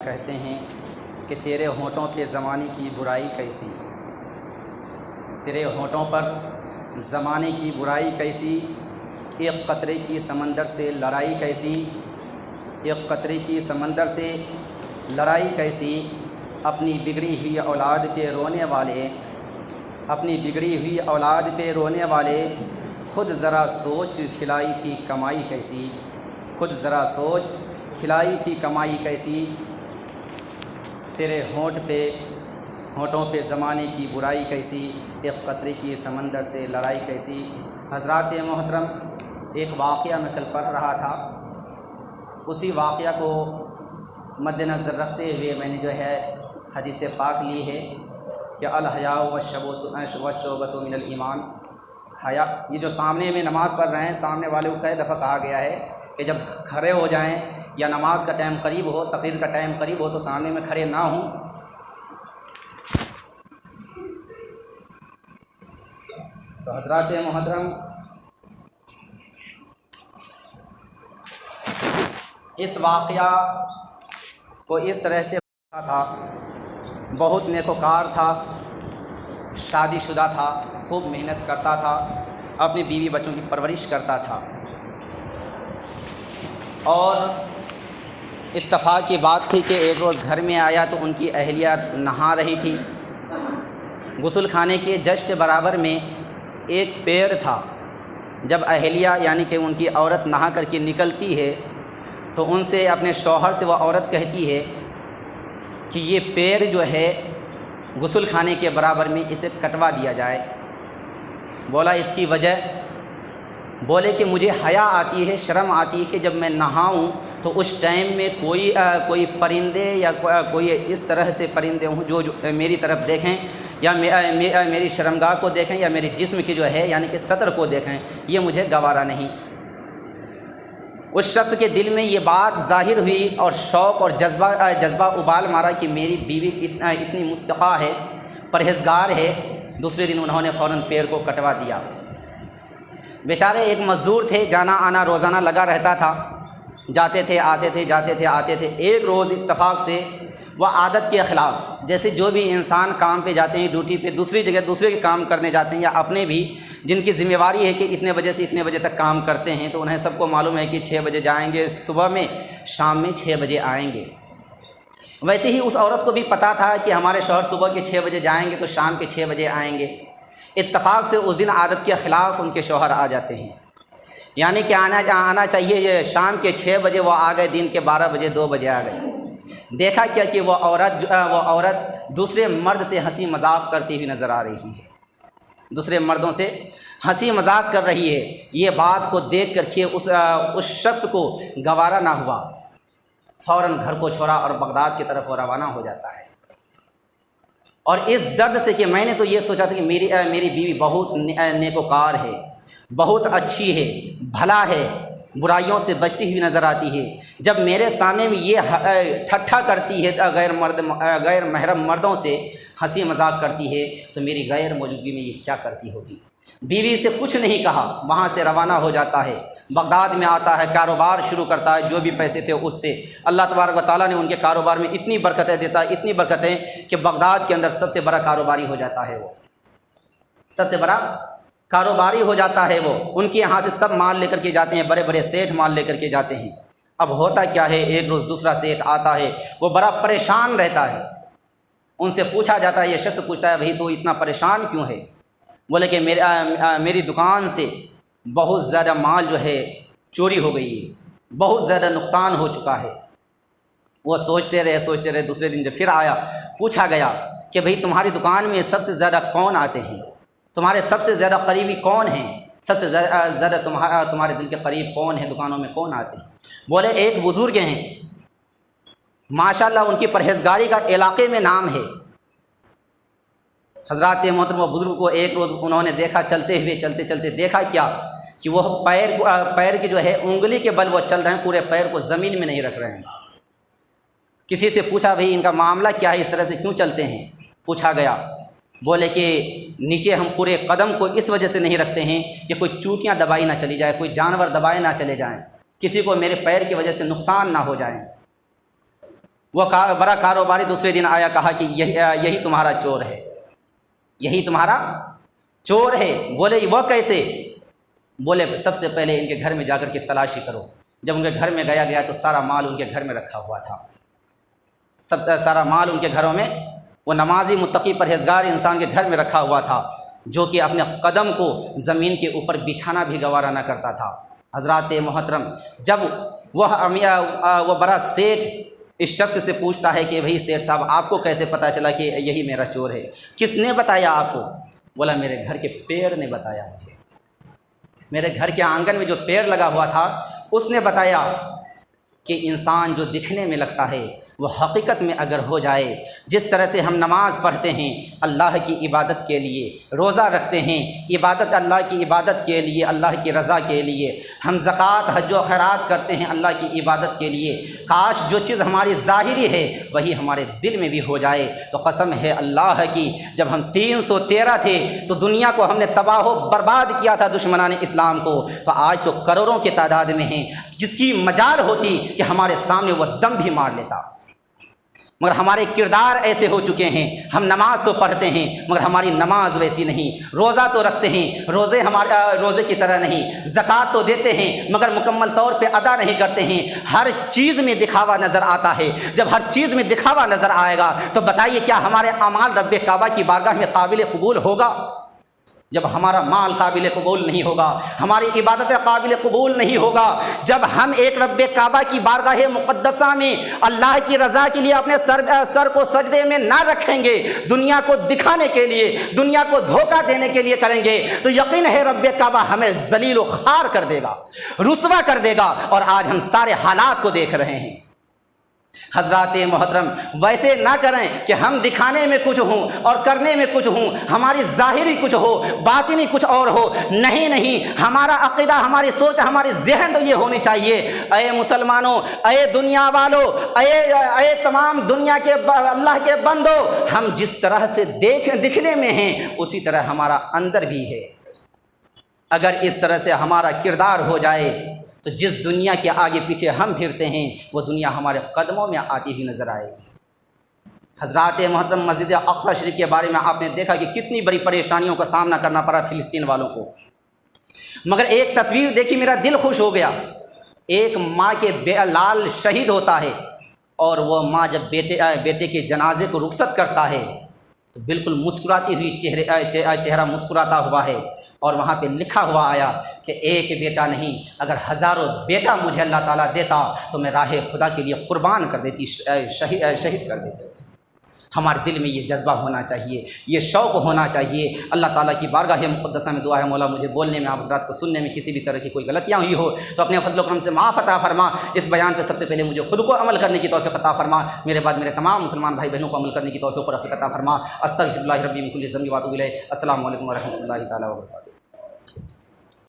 کہتے ہیں کہ تیرے ہونٹوں پہ زمانے کی برائی کیسی، تیرے ہونٹوں پر زمانے کی برائی کیسی، ایک قطرے کی سمندر سے لڑائی کیسی، ایک قطرے کی سمندر سے لڑائی کیسی، اپنی بگڑی ہوئی اولاد پہ رونے والے، اپنی بگڑی ہوئی اولاد پہ رونے والے، خود ذرا سوچ کھلائی تھی کمائی کیسی، خود ذرا سوچ کھلائی تھی کمائی کیسی، تیرے ہونٹوں پہ زمانے کی برائی کیسی، ایک قطرے کی سمندر سے لڑائی کیسی۔ حضرات محترم، ایک واقعہ میں کل پڑھ رہا تھا، اسی واقعہ کو مد نظر رکھتے ہوئے میں نے حدیث پاک لی ہے کہ الحیاء والشعبۃ من الایمان، حیا، یہ جو سامنے میں نماز پڑھ رہے ہیں، سامنے والے کو کئی دفعہ کہا گیا ہے کہ جب کھڑے ہو جائیں یا نماز کا ٹائم قریب ہو، تقریر کا ٹائم قریب ہو، تو سامنے میں کھڑے نہ ہوں۔ تو حضرات محترم، اس واقعہ کو اس طرح سے تھا، بہت نیکوکار تھا، شادی شدہ تھا، خوب محنت کرتا تھا، اپنی بیوی بچوں کی پرورش کرتا تھا، اور اتفاق کی بات تھی کہ ایک روز گھر میں آیا تو ان کی اہلیہ نہا رہی تھی۔ غسل خانے کے جسٹ برابر میں ایک پیڑ تھا۔ جب اہلیہ یعنی کہ ان کی عورت نہا کر کے نکلتی ہے تو ان سے، اپنے شوہر سے وہ عورت کہتی ہے کہ یہ پیڑ جو ہے غسل خانے کے برابر میں، اسے کٹوا دیا جائے۔ بولا اس کی وجہ، بولے کہ مجھے حیا آتی ہے، شرم آتی ہے کہ جب میں نہاؤں تو اس ٹائم میں کوئی پرندے یا کوئی اس طرح سے پرندے ہوں جو میری طرف دیکھیں، یا میری شرمگاہ کو دیکھیں، یا میرے جسم کی جو ہے یعنی کہ سطر کو دیکھیں، یہ مجھے گوارا نہیں۔ اس شخص کے دل میں یہ بات ظاہر ہوئی اور شوق اور جذبہ ابال مارا کہ میری بیوی اتنی متقی ہے، پرہیزگار ہے۔ دوسرے دن انہوں نے فوراً پیڑ کو کٹوا دیا۔ بیچارے ایک مزدور تھے، جانا آنا روزانہ لگا رہتا تھا، جاتے تھے آتے تھے، جاتے تھے آتے تھے۔ ایک روز اتفاق سے وہ عادت کے خلاف، جیسے جو بھی انسان کام پہ جاتے ہیں، ڈیوٹی پہ دوسری جگہ دوسرے کے کام کرنے جاتے ہیں، یا اپنے بھی جن کی ذمہ داری ہے کہ اتنے بجے سے اتنے بجے تک کام کرتے ہیں، تو انہیں سب کو معلوم ہے کہ 6 بجے جائیں گے صبح میں، شام میں 6 بجے آئیں گے۔ ویسے ہی اس عورت کو بھی پتہ تھا کہ ہمارے شوہر صبح کے 6 بجے جائیں گے تو شام کے 6 بجے آئیں گے۔ اتفاق سے اس دن عادت کے خلاف ان کے شوہر آ جاتے ہیں، یعنی کہ آنا چاہیے یہ شام کے 6 بجے، وہ آ گئے دن کے 12 بجے 2 بجے آ گئے۔ دیکھا کیا کہ وہ عورت دوسرے مرد سے ہنسی مذاق کرتی ہوئی نظر آ رہی ہے، دوسرے مردوں سے ہنسی مذاق کر رہی ہے۔ یہ بات کو دیکھ کر کے اس شخص کو گوارا نہ ہوا، فوراً گھر کو چھوڑا اور بغداد کی طرف وہ روانہ ہو جاتا ہے۔ اور اس درد سے کہ میں نے تو یہ سوچا تھا کہ میری بیوی بہت نیکوکار ہے، بہت اچھی ہے، بھلا ہے، برائیوں سے بچتی ہوئی نظر آتی ہے، جب میرے سامنے میں یہ ٹھٹھا کرتی ہے، غیر محرم مردوں سے ہنسی مذاق کرتی ہے، تو میری غیر موجودگی میں یہ کیا کرتی ہوگی۔ بیوی سے کچھ نہیں کہا، وہاں سے روانہ ہو جاتا ہے، بغداد میں آتا ہے، کاروبار شروع کرتا ہے، جو بھی پیسے تھے اس سے اللہ تبارک و تعالیٰ نے ان کے کاروبار میں اتنی برکتیں دیتا ہے، اتنی برکتیں کہ بغداد کے اندر سب سے بڑا کاروباری ہو جاتا ہے، وہ سب سے بڑا کاروباری ہو جاتا ہے۔ وہ ان کے یہاں سے سب مال لے کر کے جاتے ہیں، بڑے بڑے سیٹھ مال لے کر کے جاتے ہیں۔ اب ہوتا کیا ہے، ایک روز دوسرا سیٹھ آتا ہے، وہ بڑا پریشان رہتا ہے۔ ان سے پوچھا جاتا ہے، یہ شخص پوچھتا ہے، بھائی تو اتنا پریشان کیوں ہے؟ بولے کہ میری دکان سے بہت زیادہ مال جو ہے چوری ہو گئی ہے، بہت زیادہ نقصان ہو چکا ہے۔ وہ سوچتے رہے، دوسرے دن جب پھر آیا، پوچھا گیا کہ بھئی تمہاری دکان میں سب سے زیادہ کون آتے ہیں، تمہارے سب سے زیادہ قریبی کون ہیں، سب سے زیادہ تمہارے دل کے قریب کون ہیں، دکانوں میں کون آتے ہیں؟ بولے ایک بزرگ ہیں، ماشاءاللہ ان کی پرہیزگاری کا علاقے میں نام ہے۔ حضرات محترم، وہ بزرگ کو ایک روز انہوں نے دیکھا چلتے ہوئے دیکھا کیا کہ وہ پیر کی جو ہے انگلی کے بل وہ چل رہے ہیں، پورے پیر کو زمین میں نہیں رکھ رہے ہیں۔ کسی سے پوچھا بھئی ان کا معاملہ کیا ہے، اس طرح سے کیوں چلتے ہیں؟ پوچھا گیا، بولے کہ نیچے ہم پورے قدم کو اس وجہ سے نہیں رکھتے ہیں کہ کوئی چوٹیاں دبائی نہ چلی جائے، کوئی جانور دبائے نہ چلے جائیں، کسی کو میرے پیر کی وجہ سے نقصان نہ ہو جائیں۔ وہ بڑا کاروباری دوسرے دن آیا، کہا کہ یہی تمہارا چور ہے، یہی تمہارا چور ہے۔ بولے وہ کیسے؟ بولے سب سے پہلے ان کے گھر میں جا کر کے تلاشی کرو۔ جب ان کے گھر میں گیا تو سارا مال ان کے گھر میں رکھا ہوا تھا، سارا مال ان کے گھروں میں، وہ نمازی متقی پرہیزگار انسان کے گھر میں رکھا ہوا تھا، جو کہ اپنے قدم کو زمین کے اوپر بچھانا بھی گوارا نہ کرتا تھا۔ حضرات محترم، جب وہ بڑا سیٹھ اس شخص سے پوچھتا ہے کہ بھئی سیٹھ صاحب آپ کو کیسے پتہ چلا کہ یہی میرا چور ہے؟ کس نے بتایا آپ کو؟ بولا میرے گھر کے پیڑ نے بتایا مجھے، میرے گھر کے آنگن میں جو پیڑ لگا ہوا تھا اس نے بتایا کہ انسان جو دکھنے میں لگتا ہے وہ حقیقت میں اگر ہو جائے، جس طرح سے ہم نماز پڑھتے ہیں اللہ کی عبادت کے لیے، روزہ رکھتے ہیں عبادت اللہ کی عبادت کے لیے، اللہ کی رضا کے لیے، ہم زکوٰۃ حج و خیرات کرتے ہیں اللہ کی عبادت کے لیے، کاش جو چیز ہماری ظاہری ہے وہی ہمارے دل میں بھی ہو جائے۔ تو قسم ہے اللہ کی، جب ہم 313 تھے تو دنیا کو ہم نے تباہ و برباد کیا تھا دشمنان اسلام کو، تو آج تو کروڑوں کی تعداد میں ہیں، جس کی مجال ہوتی کہ ہمارے سامنے وہ دم بھی مار لیتا، مگر ہمارے کردار ایسے ہو چکے ہیں۔ ہم نماز تو پڑھتے ہیں مگر ہماری نماز ویسی نہیں، روزہ تو رکھتے ہیں روزے کی طرح نہیں، زکوٰۃ تو دیتے ہیں مگر مکمل طور پہ ادا نہیں کرتے ہیں، ہر چیز میں دکھاوا نظر آتا ہے۔ جب ہر چیز میں دکھاوا نظر آئے گا تو بتائیے کیا ہمارے اعمال رب کعبہ کی بارگاہ میں قابل قبول ہوگا؟ جب ہمارا مال قابل قبول نہیں ہوگا، ہماری عبادت قابل قبول نہیں ہوگا، جب ہم ایک رب کعبہ کی بارگاہ مقدسہ میں اللہ کی رضا کے لیے اپنے سر کو سجدے میں نہ رکھیں گے، دنیا کو دکھانے کے لیے، دنیا کو دھوکہ دینے کے لیے کریں گے، تو یقین ہے رب کعبہ ہمیں ذلیل و خوار کر دے گا، رسوا کر دے گا۔ اور آج ہم سارے حالات کو دیکھ رہے ہیں۔ حضرات محترم، ویسے نہ کریں کہ ہم دکھانے میں کچھ ہوں اور کرنے میں کچھ ہوں، ہماری ظاہری کچھ ہو باطنی کچھ اور ہو۔ نہیں، ہمارا عقیدہ، ہماری سوچ، ہماری ذہن تو یہ ہونی چاہیے، اے مسلمانوں، اے دنیا والوں، اے تمام دنیا کے اللہ کے بندو، ہم جس طرح سے دکھنے میں ہیں اسی طرح ہمارا اندر بھی ہے۔ اگر اس طرح سے ہمارا کردار ہو جائے تو جس دنیا کے آگے پیچھے ہم پھرتے ہیں وہ دنیا ہمارے قدموں میں آتی ہوئی نظر آئے گی۔ حضرات محترم، مسجد اقصی شریف کے بارے میں آپ نے دیکھا کہ کتنی بڑی پریشانیوں کا سامنا کرنا پڑا فلسطین والوں کو، مگر ایک تصویر دیکھی میرا دل خوش ہو گیا۔ ایک ماں کے لال شہید ہوتا ہے اور وہ ماں جب بیٹے کے جنازے کو رخصت کرتا ہے تو بالکل مسکراتی ہوئی چہرہ مسکراتا ہوا ہے، اور وہاں پہ لکھا ہوا آیا کہ ایک بیٹا نہیں، اگر ہزاروں بیٹا مجھے اللہ تعالیٰ دیتا تو میں راہ خدا کے لیے قربان کر دیتی، شہید کر دیتی۔ ہمارے دل میں یہ جذبہ ہونا چاہیے، یہ شوق ہونا چاہیے۔ اللہ تعالیٰ کی بارگاہ مقدسہ میں دعا ہے مولا مجھے بولنے میں، آپ حضرات کو سننے میں کسی بھی طرح کی کوئی غلطیاں ہوئی ہو تو اپنے فضل و کرم سے معاف عطا فرما۔ اس بیان پہ سب سے پہلے مجھے خود کو عمل کرنے کی توفیق عطا فرما، میرے بعد میرے تمام مسلمان بھائی بہنوں کو عمل کرنے کی توفیق اور رفیق عطا فرما۔ استغفر اللہ ربی من کل ذنب واتوب الیہ۔ السلام علیکم ورحمۃ اللہ تعالیٰ وبرکاتہ۔